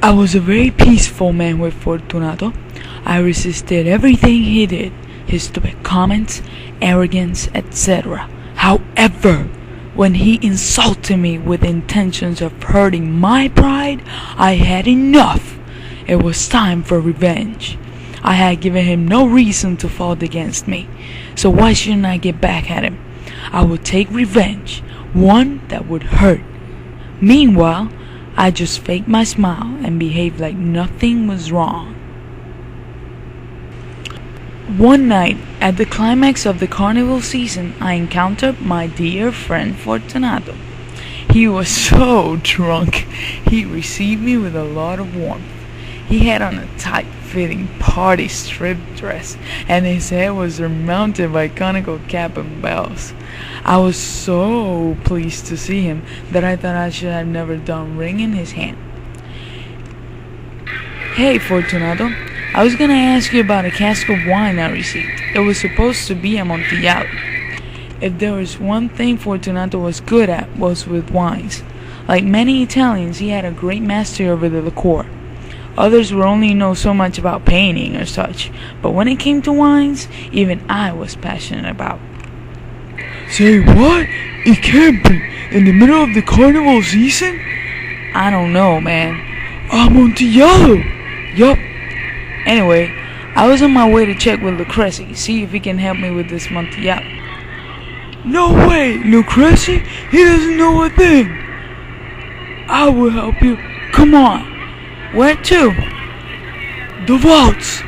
I was a very peaceful man with Fortunato. I resisted everything he did, his stupid comments, arrogance, etc. However, when he insulted me with intentions of hurting my pride, I had enough. It was time for revenge. I had given him no reason to fault against me, so why shouldn't I get back at him? I would take revenge, one that would hurt. Meanwhile, I just faked my smile and behaved like nothing was wrong. One night, at the climax of the carnival season, I encountered my dear friend Fortunato. He was so drunk, he received me with a lot of warmth. He had on a tight-fitting party strip dress, and his head was surmounted by conical cap and bells. I was so pleased to see him that I thought I should have never done wringing his hand. Hey, Fortunato, I was gonna ask you about a cask of wine I received. It was supposed to be Amontillado. If there was one thing Fortunato was good at, was with wines. Like many Italians, he had a great mastery over the liqueur. Others would only know so much about painting or such, but when it came to wines, even I was passionate about. Say what? It can't be. In the middle of the carnival season? I don't know, man. Amontillado! Yup. Anyway, I was on my way to check with Lucrezi, see if he can help me with this Amontillado. No way, Lucrezi? He doesn't know a thing. I will help you. Come on. Where to? The vaults.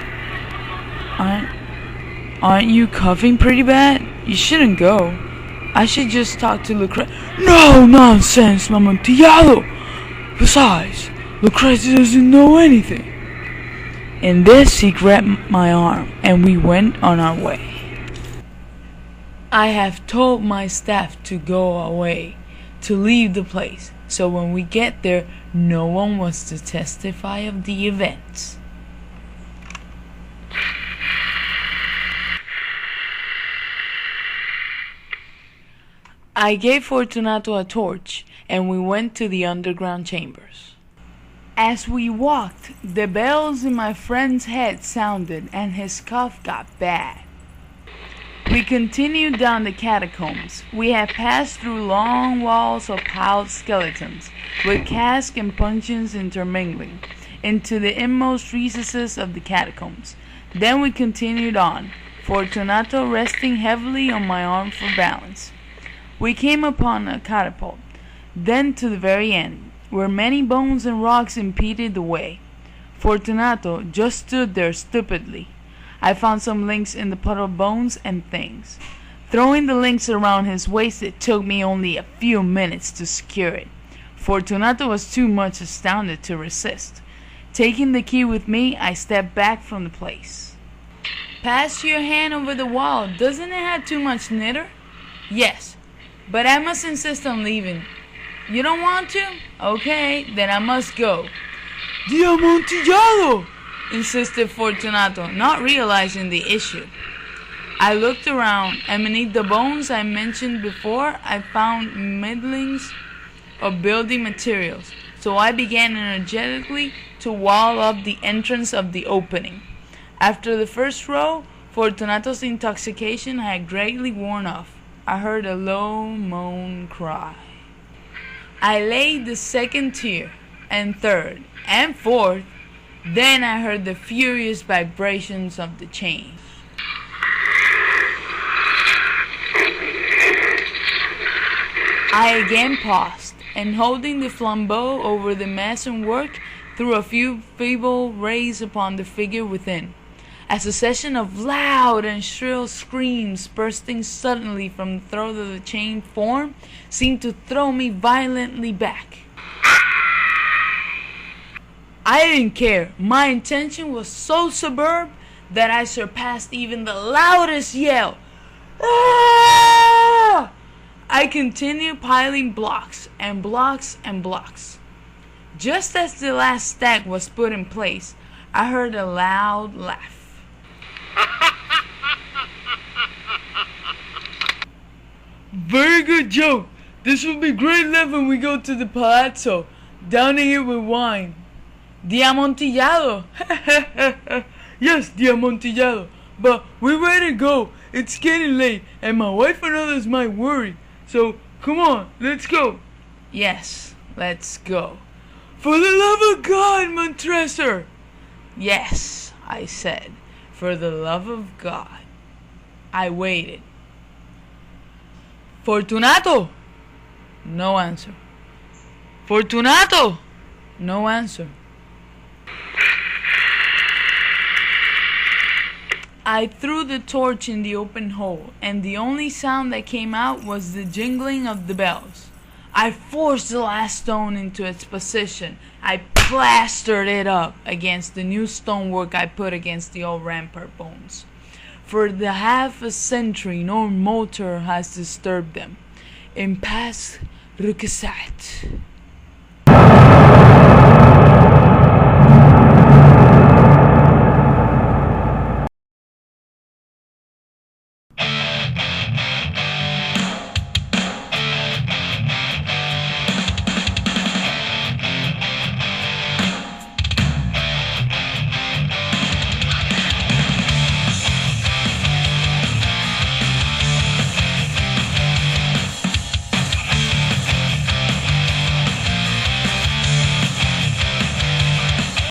Aren't you coughing pretty bad? You shouldn't go. I should just talk to Lucrezi. No nonsense, Amontillado. Besides, Lucrezi doesn't know anything. In this, he grabbed my arm, and we went on our way. I have told my staff to go away, to leave the place, so when we get there, no one was to testify of the events. I gave Fortunato a torch, and we went to the underground chambers. As we walked, the bells in my friend's head sounded, and his cough got bad. We continued down the catacombs. We had passed through long walls of piled skeletons, with casks and puncheons intermingling, into the inmost recesses of the catacombs. Then we continued on, Fortunato resting heavily on my arm for balance. We came upon a catapult, then to the very end, where many bones and rocks impeded the way. Fortunato just stood there stupidly. I found some links in the puddle of bones and things. Throwing the links around his waist, it took me only a few minutes to secure it. Fortunato was too much astounded to resist. Taking the key with me, I stepped back from the place. Pass your hand over the wall. Doesn't it have too much knitter? Yes, but I must insist on leaving. You don't want to? Okay, then I must go. The Amontillado! Insisted Fortunato, not realizing the issue. I looked around, and beneath the bones I mentioned before, I found middlings of building materials, so I began energetically to wall up the entrance of the opening. After the first row, Fortunato's intoxication had greatly worn off. I heard a low moan cry. I laid the second tier, and third, and fourth. Then I heard the furious vibrations of the chain. I again paused, and holding the flambeau over the mason work, threw a few feeble rays upon the figure within. A succession of loud and shrill screams bursting suddenly from the throat of the chained form seemed to throw me violently back. I didn't care. My intention was so superb that I surpassed even the loudest yell. Ah! I continued piling blocks and blocks and blocks. Just as the last stack was put in place, I heard a loud laugh. Very good joke. This will be great laugh when we go to the palazzo, downing it with wine. The Amontillado! Yes, the Amontillado. But we better go. It's getting late, and my wife and others might worry. So, come on, let's go. Yes, let's go. For the love of God, Montresor! Yes, I said, for the love of God. I waited. Fortunato! No answer. Fortunato! No answer. I threw the torch in the open hole, and the only sound that came out was the jingling of the bells. I forced the last stone into its position. I plastered it up against the new stonework I put against the old rampart bones. For the half a century no mortar has disturbed them. Impasse requisite.